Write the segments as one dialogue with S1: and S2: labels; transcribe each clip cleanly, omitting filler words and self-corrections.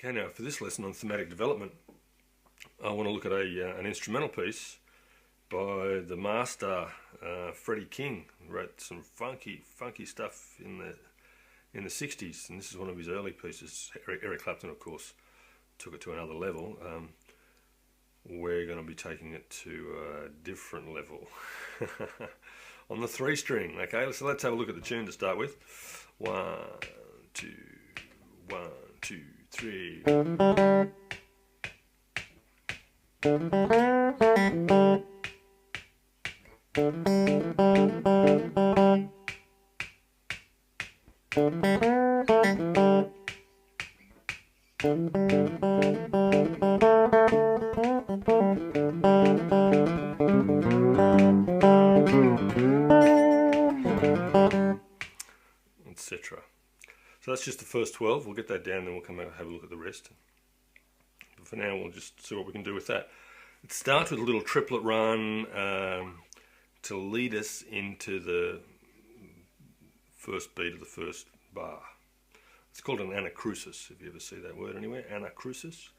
S1: Okay, now for this lesson on thematic development, I want to look at an instrumental piece by the master Freddie King. He wrote some funky stuff in the 60s, and this is one of his early pieces. Eric Clapton, of course, took it to another level. We're going to be taking it to a different level on the 3-string. Okay, so let's have a look at the tune to start with. 1, 2, 1, 2, 3. Etc. So that's just the first 12. We'll get that down, then we'll come out and have a look at the rest. But for now, we'll just see what we can do with that. It starts with a little triplet run to lead us into the first beat of the first bar. It's called an anacrusis, if you ever see that word anywhere, anacrusis.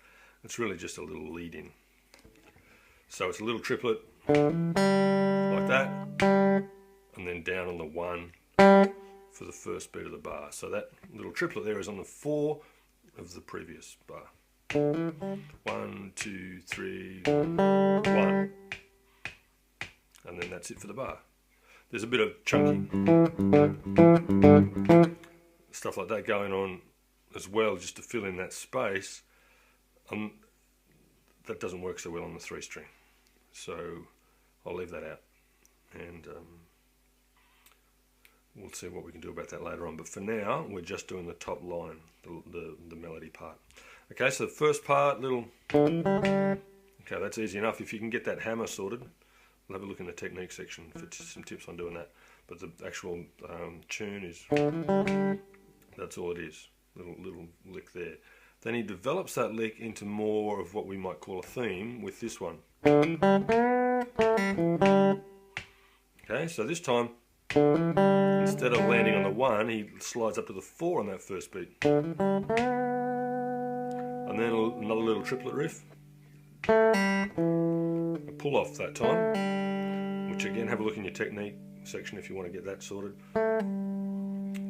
S1: It's really just a little lead in. So it's a little triplet, like that, and then down on the 1 for the first beat of the bar. So that little triplet there is on the 4 of the previous bar. 1, 2, 3, 1. And then that's it for the bar. There's a bit of chunky stuff like that going on as well, just to fill in that space. That doesn't work so well on the 3-string, so I'll leave that out, and we'll see what we can do about that later on. But for now, we're just doing the top line, the melody part. Okay, so the first part, little. Okay, that's easy enough. If you can get that hammer sorted, we'll have a look in the technique section for some tips on doing that. But the actual tune is, that's all it is, little lick there. Then he develops that lick into more of what we might call a theme with this one. Okay, so this time, instead of landing on the 1, he slides up to the 4 on that first beat. And then another little triplet riff. A pull off that time, which again, have a look in your technique section if you want to get that sorted.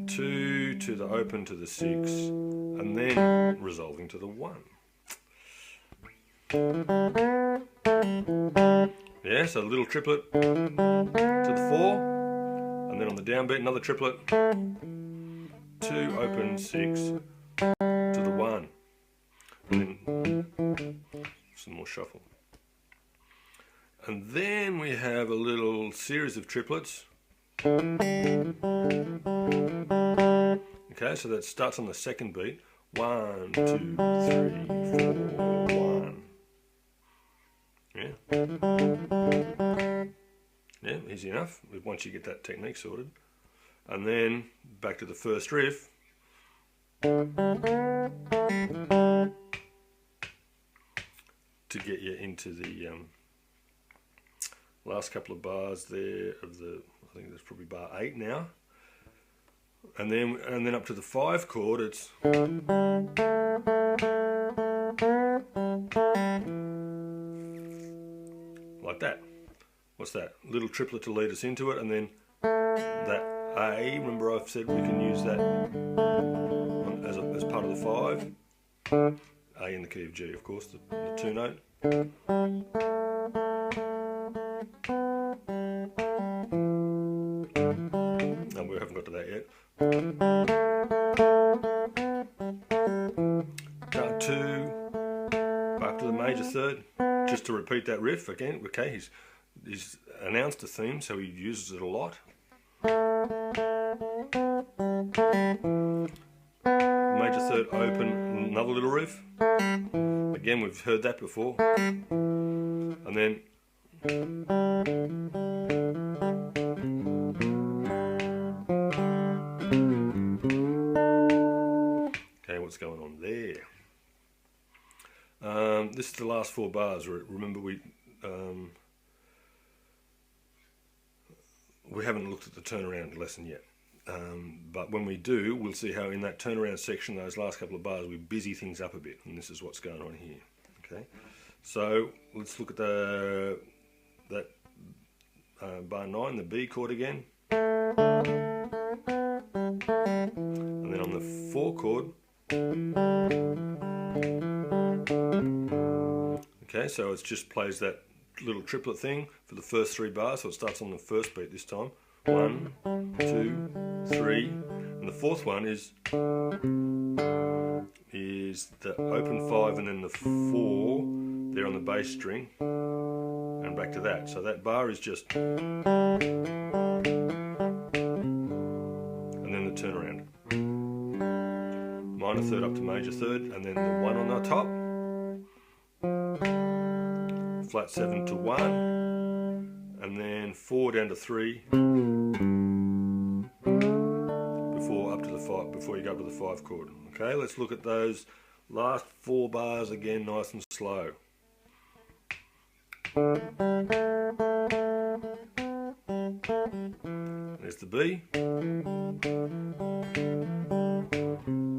S1: 2 to the open to the 6, and then resolving to the 1. Yeah, so a little triplet to the 4, and then on the downbeat another triplet, 2 open 6 to the 1, and then some more shuffle. And then we have a little series of triplets. Okay, so that starts on the second beat. 1, 2, 3, 4, 1. Yeah. Yeah, easy enough once you get that technique sorted. And then back to the first riff. To get you into the last couple of bars there of the, I think that's probably bar 8 now. And then up to the 5 chord, it's like that. What's that? Little triplet to lead us into it, and then that A. Remember, I've said we can use that as part of the 5. A in the key of G, of course, the 2 note. No, we haven't got to that yet. Down 2, back to the major 3rd, just to repeat that riff again. Okay, he's announced a theme, so he uses it a lot. Major 3rd open, another little riff. Again, we've heard that before. And then okay, what's going on there? This is the last 4 bars. Remember, we haven't looked at the turnaround lesson yet. But when we do, we'll see how in that turnaround section, those last couple of bars, we busy things up a bit, and this is what's going on here. Okay, so let's look at that bar 9, the B chord again, and then on the 4 chord. Okay, so it just plays that little triplet thing for the first 3 bars, so it starts on the first beat this time. 1, 2, 3, and the 4th one is the open 5 and then the 4 there on the bass string, and back to that. So that bar is just, and then the turnaround. Minor third up to major third, and then the 1 on the top, flat 7 to 1, and then 4 down to 3, before up to the 5, before you go up to the 5 chord. Okay, let's look at those last 4 bars again, nice and slow. There's the B.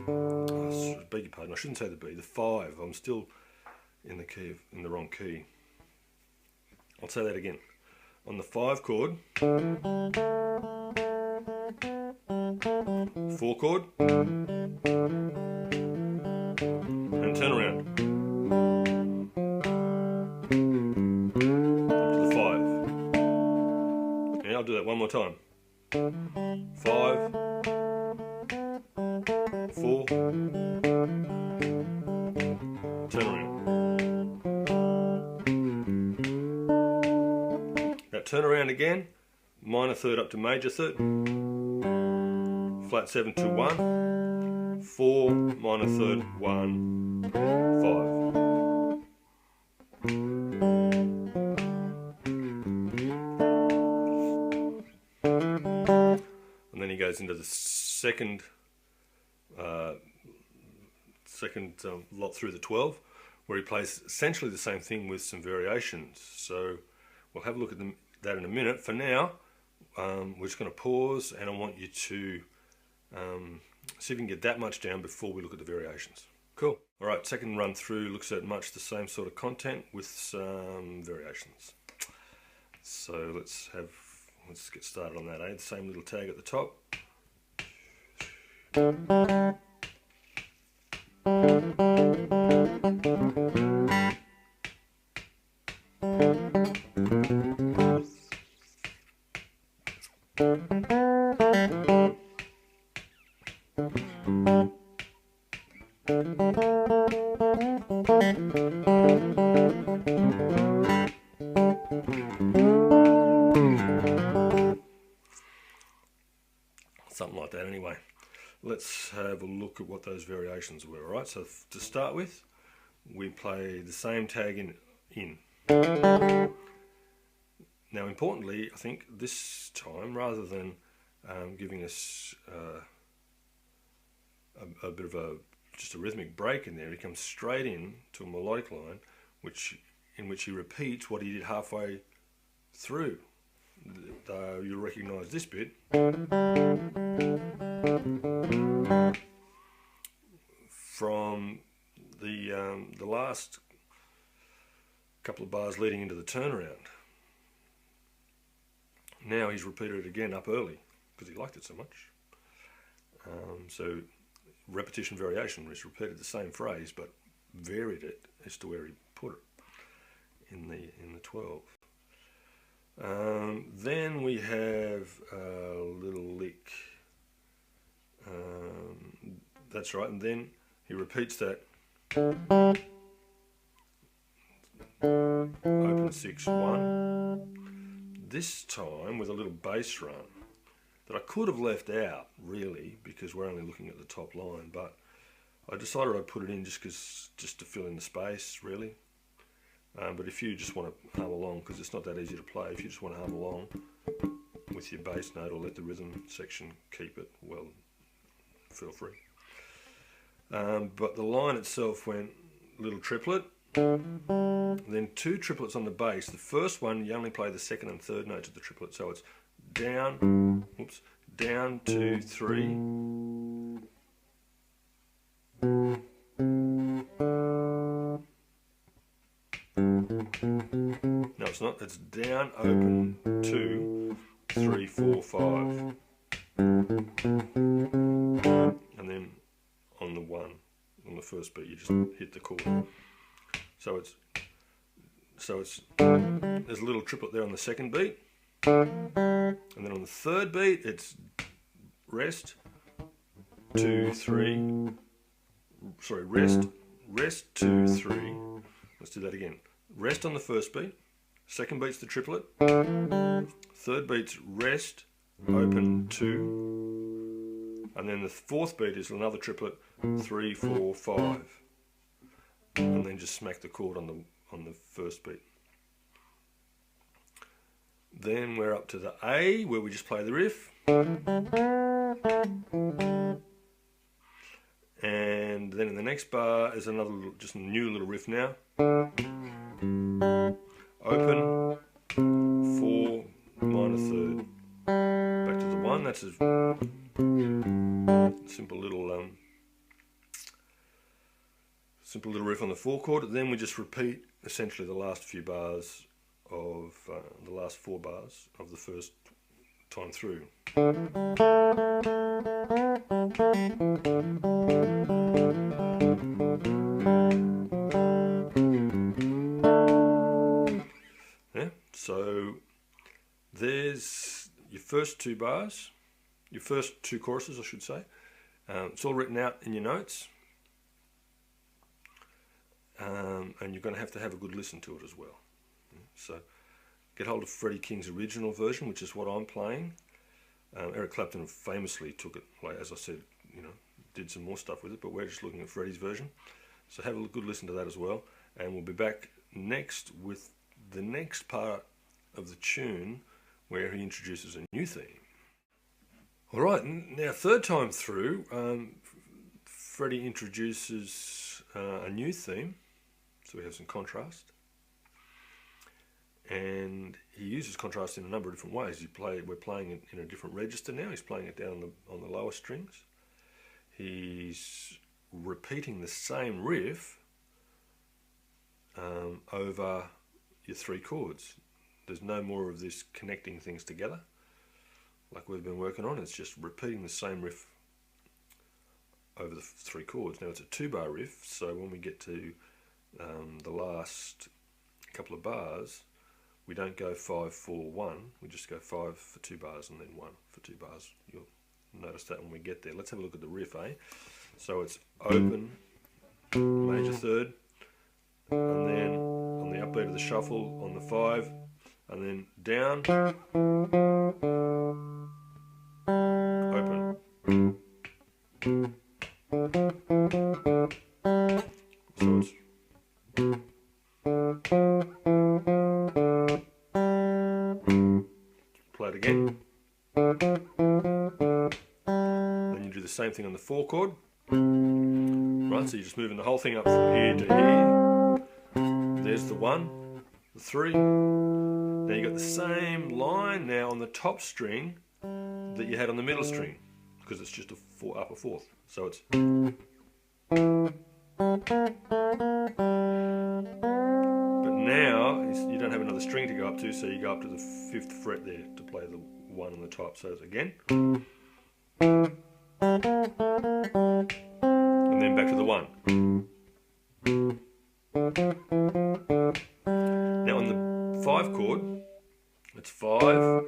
S1: Oh, beg your pardon, I shouldn't say the B, the 5. I'm still in the key in the wrong key. I'll say that again. On the 5 chord, 4 chord, and turn around. Up to the 5. Yeah, I'll do that one more time. 5, 4, turn around. Now turn around again, minor third up to major third, flat 7 to 1, 4, minor third, 1, 5. And then he goes into the second lot through the 12, where he plays essentially the same thing with some variations. So we'll have a look at that in a minute. For now, we're just going to pause, and I want you to see if you can get that much down before we look at the variations. Cool. All right, second run through looks at much the same sort of content with some variations. So let's get started on that, The same little tag at the top. Something like that anyway. Let's have a look at what those variations were. Alright, so to start with, we play the same tag in. Now importantly, I think this time, rather than giving us a bit of just a rhythmic break in there, he comes straight in to a melodic line in which he repeats what he did halfway through. You'll recognise this bit from the last couple of bars leading into the turnaround. Now he's repeated it again up early because he liked it so much. So repetition variation, he's repeated the same phrase but varied it as to where he put it in the 12. Then we have a little lick. That's right, and then he repeats that. Open 6, 1. This time with a little bass run that I could have left out really because we're only looking at the top line, but I decided I'd put it in just to fill in the space really. But if you just want to hum along, because it's not that easy to play, if you just want to hum along with your bass note or let the rhythm section keep it, well, feel free. But the line itself went little triplet, then 2 triplets on the bass. The first one, you only play the second and third notes of the triplet, so it's down, down, 2, 3. No, it's not. It's down, open, 2, 3, 4, 5. And then on the 1, on the first beat, you just hit the chord. So it's there's a little triplet there on the second beat, and then on the third beat it's rest, 2, 3. Sorry, rest, 2, 3. Let's do that again. Rest on the first beat. Second beat's the triplet. Third beat's rest, open, 2. And then the fourth beat is another triplet, 3, 4, 5. And then just smack the chord on the first beat. Then we're up to the A, where we just play the riff. And then in the next bar is another little, just a new little riff now. Open, 4, minor third, back to the 1. That's a simple little riff on the 4 chord. Then we just repeat essentially the last few bars of the last 4 bars of the first time through. Yeah, so there's your first 2 bars, your first 2 choruses, I should say. It's all written out in your notes, and you're going to have a good listen to it as well. So get hold of Freddie King's original version, which is what I'm playing. Eric Clapton famously took it, like as I said, did some more stuff with it, but we're just looking at Freddie's version. So have a good listen to that as well, and we'll be back next with the next part of the tune where he introduces a new theme. All right, now third time through, Freddie introduces a new theme, so we have some contrast. And he uses contrast in a number of different ways. We're playing it in a different register now. He's playing it down on the lower strings. He's repeating the same riff over your 3 chords. There's no more of this connecting things together like we've been working on. It's just repeating the same riff over the 3 chords. Now it's a 2-bar riff, so when we get to the last couple of bars, we don't go 5, 4, 1. We just go 5 for 2 bars and then 1 for 2 bars. You'll notice that when we get there. Let's have a look at the riff, eh? So it's open, major third, and then on the upbeat of the shuffle on the 5, and then down, open. So it's play it again. Then you do the same thing on the 4 chord. Right, so you're just moving the whole thing up from here to here. There's the 1, the 3. Now you got the same line now on the top string that you had on the middle string, because it's just a upper 4th. So it's but now you don't have another string to go up to, so you go up to the 5th fret there to play the 1 on the top. So it's again, and then back to the 1. Now on the 5 chord, it's 5,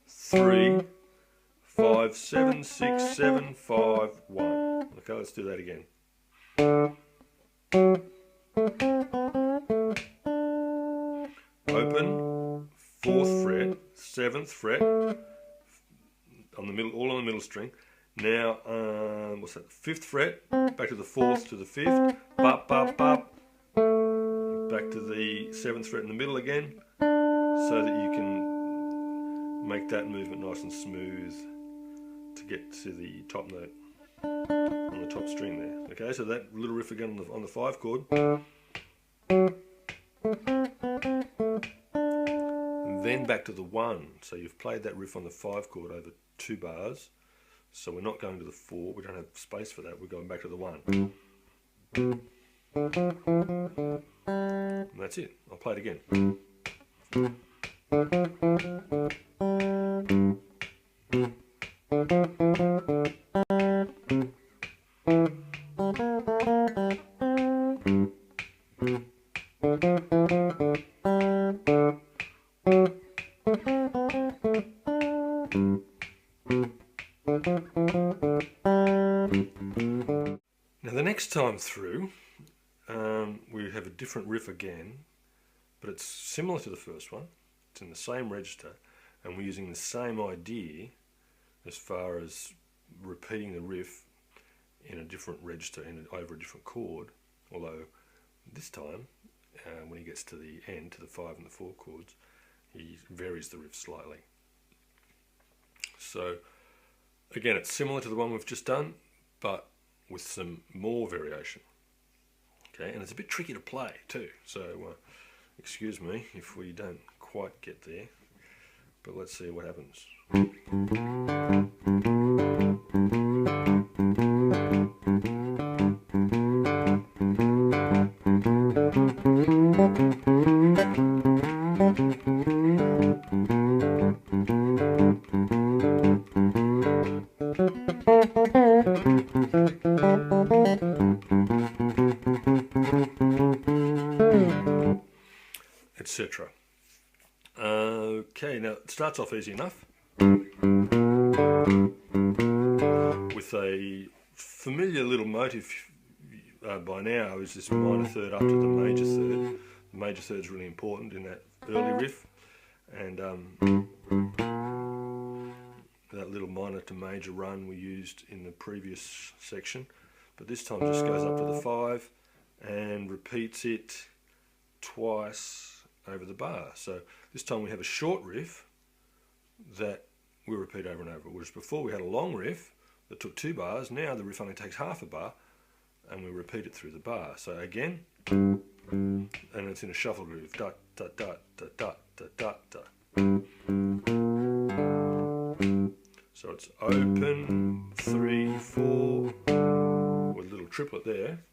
S1: 3, 5, 7, 6, 7, 5, 1. Okay, let's do that again. Open, 4th fret, 7th fret, on the middle, all on the middle string. Now, what's that? 5th fret, back to the 4th to the 5th, bop, bop, bop, back to the 7th fret in the middle again, so that you can make that movement nice and smooth to get to the top note on the top string there. Okay, so that little riff again on the 5 chord. And then back to the 1. So you've played that riff on the 5 chord over 2 bars. So we're not going to the 4, we don't have space for that, we're going back to the 1. And that's it. I'll play it again. Now the next time through, we have a different riff again, but it's similar to the first one. It's in the same register, and we're using the same idea as far as repeating the riff in a different register, over a different chord, although this time, when he gets to the end, to the 5 and the 4 chords, he varies the riff slightly. So again, it's similar to the one we've just done, but with some more variation. Okay, and it's a bit tricky to play too, so excuse me if we don't quite get there, but let's see what happens. Etc. Okay, now it starts off easy enough with a familiar little motive by now, is this minor third up to the major third. The major third is really important in that early riff, and that little minor to major run we used in the previous section, but this time just goes up to the 5 and repeats it twice over the bar. So this time we have a short riff that we repeat over and over, whereas before we had a long riff that took 2 bars. Now the riff only takes half a bar and we repeat it through the bar. So again, and it's in a shuffle groove. Da da da da da da da da. So it's open 3 4 with a little triplet there.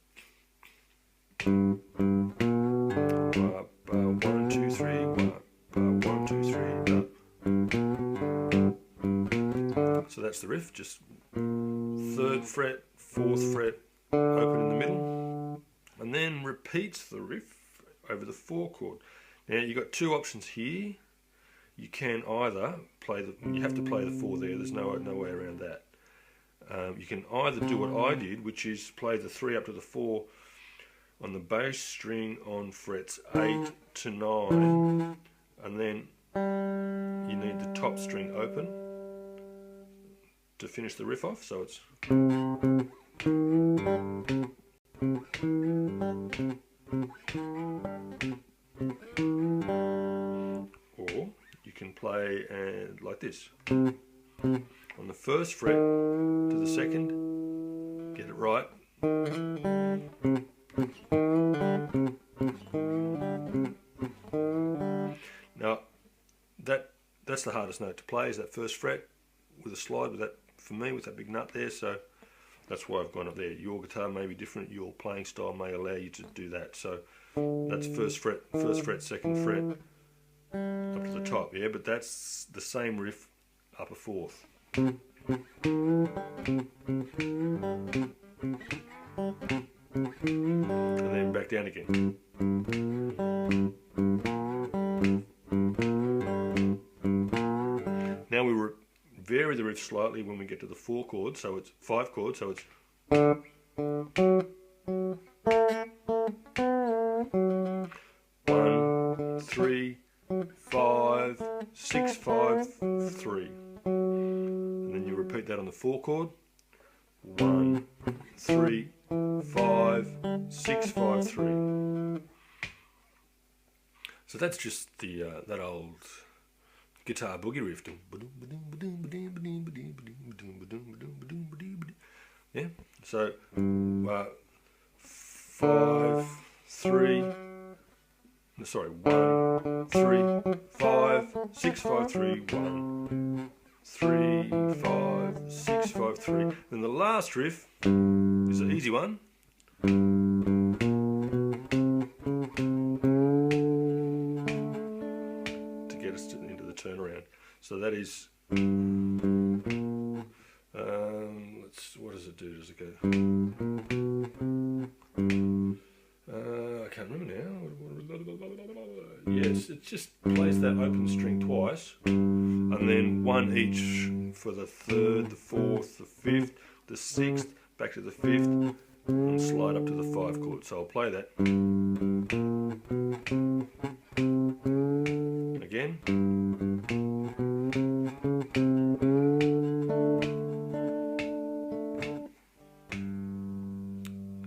S1: 1 2 3 1 2 3. So that's the riff, just 3rd fret, 4th fret, open in the middle, and then repeats the riff over the 4 chord. Now you've got 2 options here. You can either play you have to play the 4 there. There's no way around that. You can either do what I did, which is play the 3 up to the 4 on the bass string on frets 8 to 9, and then you need the top string open to finish the riff off. So it's, or you can play like this, on the 1st fret to the 2nd, get it right. Now that's the hardest note to play, is that 1st fret with a slide, with that, for me, with that big nut there. So that's why I've gone up there. Your guitar may be different, your playing style may allow you to do that. So that's 1st fret, 2nd fret up to the top, yeah, but that's the same riff up a 4th. And then back down again. Now we vary the riff slightly when we get to the 4 chord, so it's 5 chords, so it's 1 3 5 6 5 3, and then you repeat that on the 4 chord. 1 3 5 6 5 3. So that's just the that old guitar boogie riff. Yeah. So 5 3. Sorry, 1 3 5 6 5 3 1. 3, 5, 6, 5, 3. Then the last riff is an easy one. To get us into the turnaround. So that is, what does it do? Does it go? I can't remember now. Yes, it just plays that open string twice, and then one each for the third, the fourth, the fifth, the sixth, back to the fifth, and slide up to the 5 chord. So I'll play that again.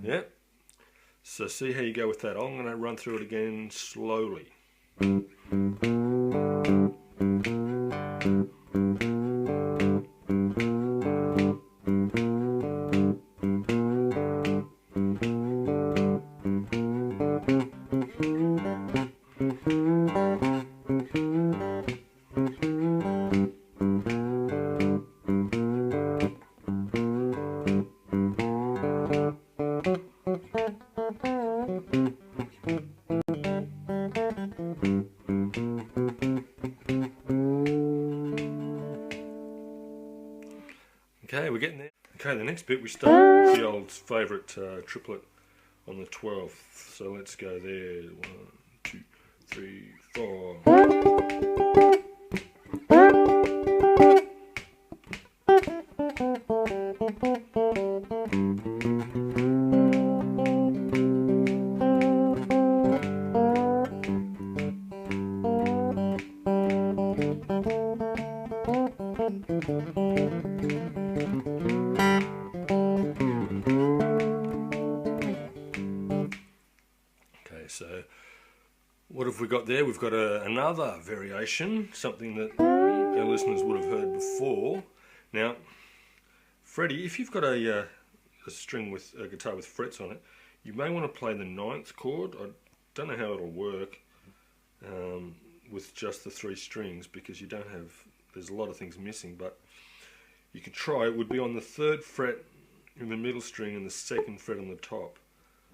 S1: Yeah. So see how you go with that. I'm going to run through it again slowly. Okay, we're getting there. Okay, the next bit we start with the old favourite triplet on the 12th. So let's go there. 1, 2, 3, 4. So what have we got there? We've got another variation, something that our listeners would have heard before. Now, Freddie, if you've got a string with a guitar with frets on it, you may want to play the 9th chord. I don't know how it'll work with just the 3 strings, because you don't have, there's a lot of things missing, but you could try. It would be on the 3rd fret in the middle string and the 2nd fret on the top,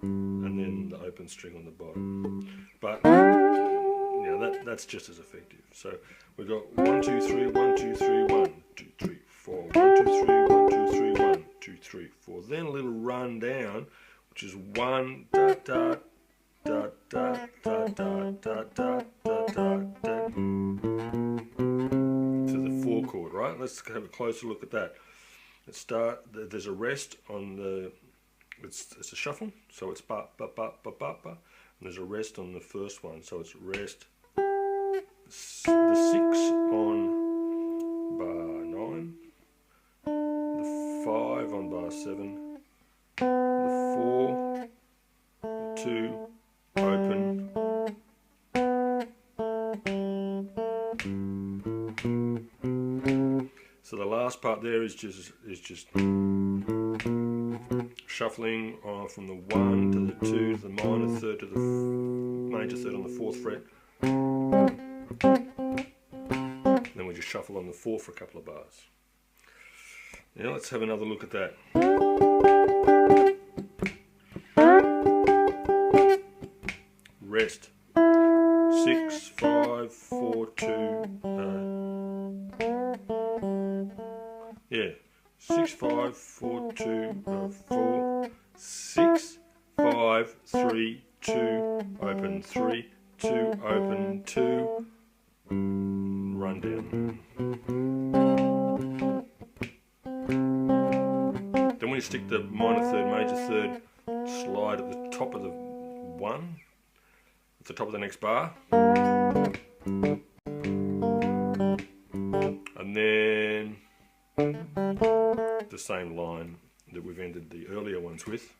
S1: and then the open string on the bottom. But that's just as effective. So we've got 1, 2, 3, 1, 2, 3, 1, 2, 3, 4, 1, 2, 3, 1, 2, 3, 1, 2, 3, 4. Then a little run down, which is 1 da da da da da da da da da da to the 4 chord, right? Let's have a closer look at that. Let's start. There's a rest on the. It's a shuffle, so it's ba ba ba ba ba ba, and there's a rest on the first one, so it's rest. The 6 on bar 9, the 5 on bar 7, the 4, the 2, open, so the last part there is just shuffling from the 1 to the 2 to the minor 3rd to the major 3rd on the 4th fret. Then we just shuffle on the 4 for a couple of bars. Now let's have another look at that. Rest. 6, 5, 4, 2. Yeah. 6, 5, 4, 2, 4, 6, 5, 3, 2, open 3, 2, open 2, run down. Then when you stick the minor 3rd, major 3rd, slide at the top of the 1, at the top of the next bar, and then the same line that we've ended the earlier ones with.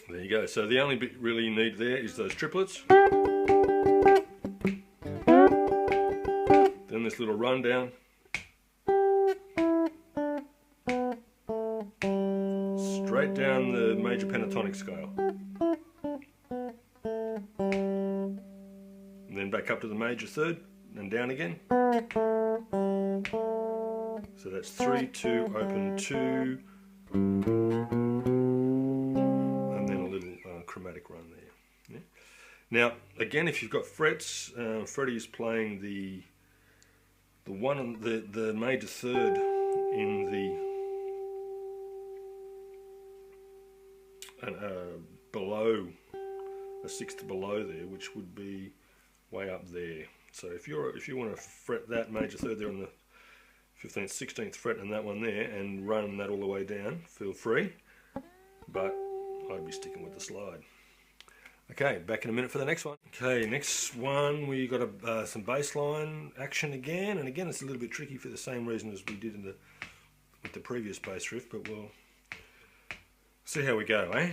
S1: There you go. So the only bit really you need there is those triplets. Then this little rundown. Straight down the major pentatonic scale. And then back up to the major third and down again. So that's 3, 2, open 2, and then a little chromatic run there. Yeah. Now, again, if you've got frets, Freddie is playing the one on the major third in the below a sixth below there, which would be way up there. So if you want to fret that major third there on the 15th, 16th fret and that one there, and run that all the way down, feel free, but I'd be sticking with the slide. Okay, back in a minute for the next one. Okay, next one we got some bass line action again, and again it's a little bit tricky for the same reason as we did with the previous bass riff, but we'll see how we go, eh?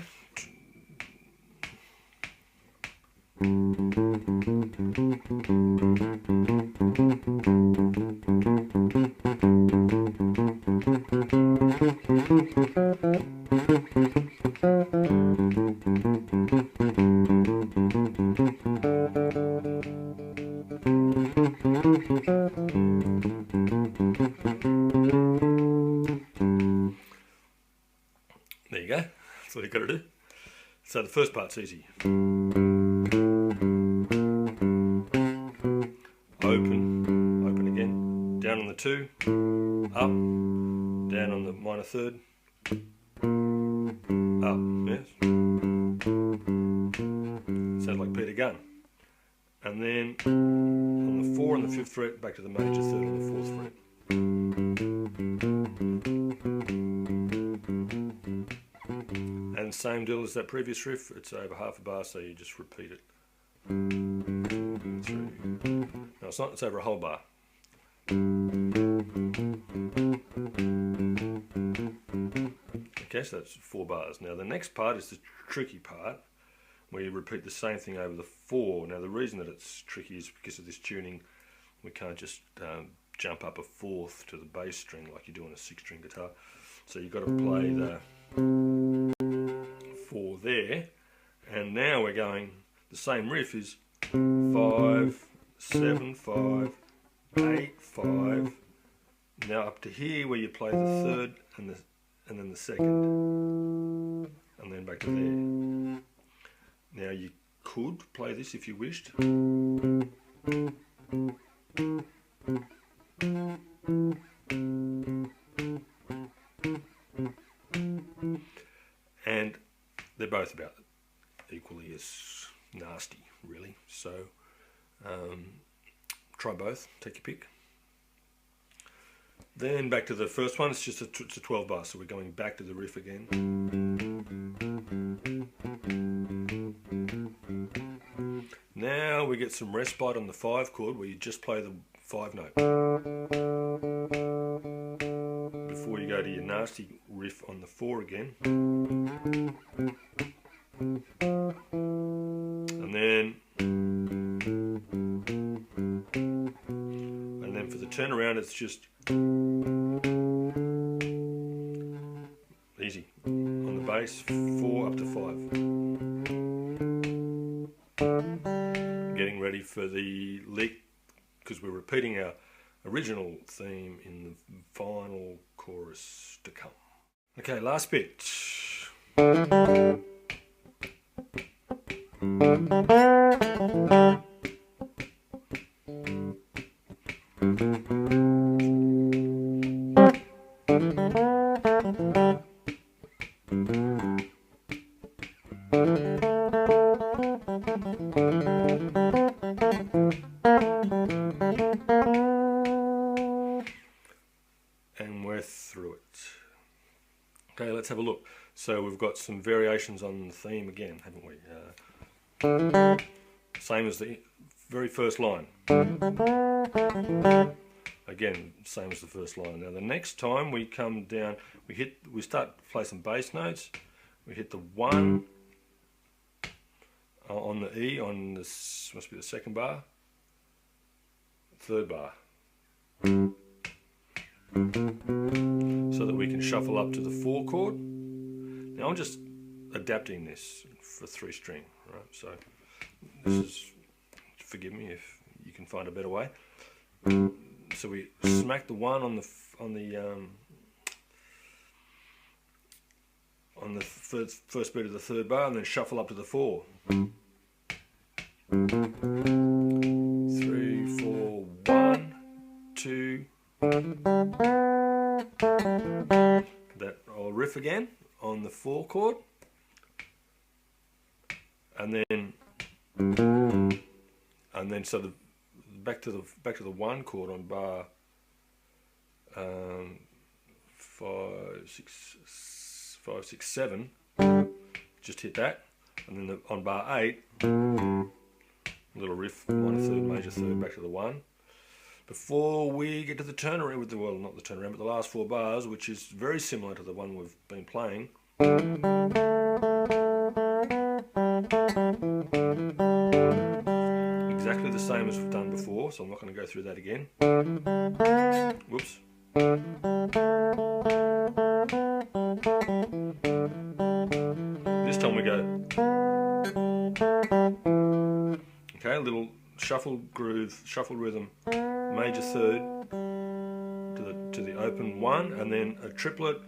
S1: There you go, that's what you got to do. So the first part's easy. Open again, down on the 2, up, down on the minor third, up, yes. Sounds like Peter Gunn. And then on the 4 and the 5th fret, back to the major third on the 4th fret. And same deal as that previous riff, it's over half a bar, so you just repeat it. 3. No, it's not, it's over a whole bar. Okay, so that's 4 bars. Now the next part is the tricky part, where you repeat the same thing over the 4. Now the reason that it's tricky is because of this tuning. We can't just jump up a 4th to the bass string like you do on a 6-string guitar. So you've got to play the 4 there, and now we're going, the same riff is 5, 7, 5, 8, 5. Now up to here where you play the third and then the second, and then back to there. Now you could play this if you wished. And they're both about equally as nasty, really. So try both, take your pick. Then back to the first one, it's just it's a 12 bar, so we're going back to the riff again. Now we get some respite on the 5 chord where you just play the 5 note before you go to your nasty riff on the 4 again. And then for the turnaround it's just easy on the bass, 4 up to 5. Getting ready for the lick, because we're repeating our original theme in the final chorus to come. Okay, last bit. And we're through it. Okay, let's have a look. So we've got some variations on the theme again, haven't we? Same as the very first line. Again, same as the first line. Now the next time we come down, we start to play some bass notes. We hit the 1 on the E on this, must be the 2nd bar, 3rd bar, so that we can shuffle up to the 4 chord. Now I'm just adapting this for 3-string, right? So this is, forgive me if you can find a better way. So we smack the 1 on the first beat of the 3rd bar, and then shuffle up to the 4. 3, 4, 1, 2. That old riff again on the 4 chord, and then so the back to the 1 chord on bar 5, 6, 7. Just hit that, and then on bar 8, little riff, minor 3rd, major 3rd, back to the 1. Before we get to the turnaround with the, well, not the turnaround, but the last 4 bars, which is very similar to the one we've been playing. Exactly the same as we've done before, so I'm not going to go through that again. Whoops. This time we go. Okay, a little shuffle groove, shuffle rhythm, major 3rd to the open 1, and then a triplet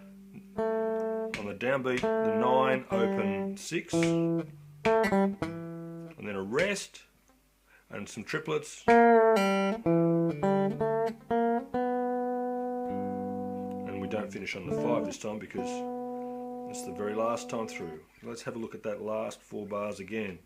S1: on the downbeat, the 9, open 6, and then a rest and some triplets, and we don't finish on the 5 this time because it's the very last time through. Let's have a look at that last 4 bars again.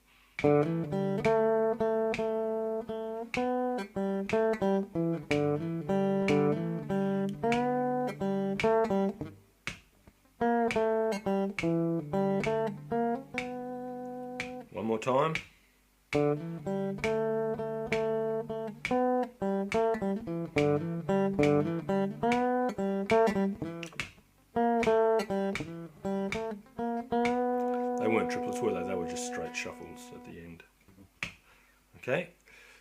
S1: One more time. They weren't triplets, were they? They were just straight shuffles at the end. Okay,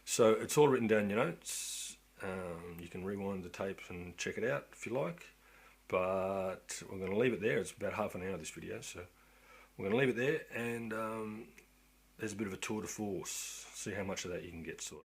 S1: so it's all written down in your notes. You can rewind the tape and check it out if you like. But we're going to leave it there. It's about half an hour, this video, so we're going to leave it there, and there's a bit of a tour de force. See how much of that you can get sorted.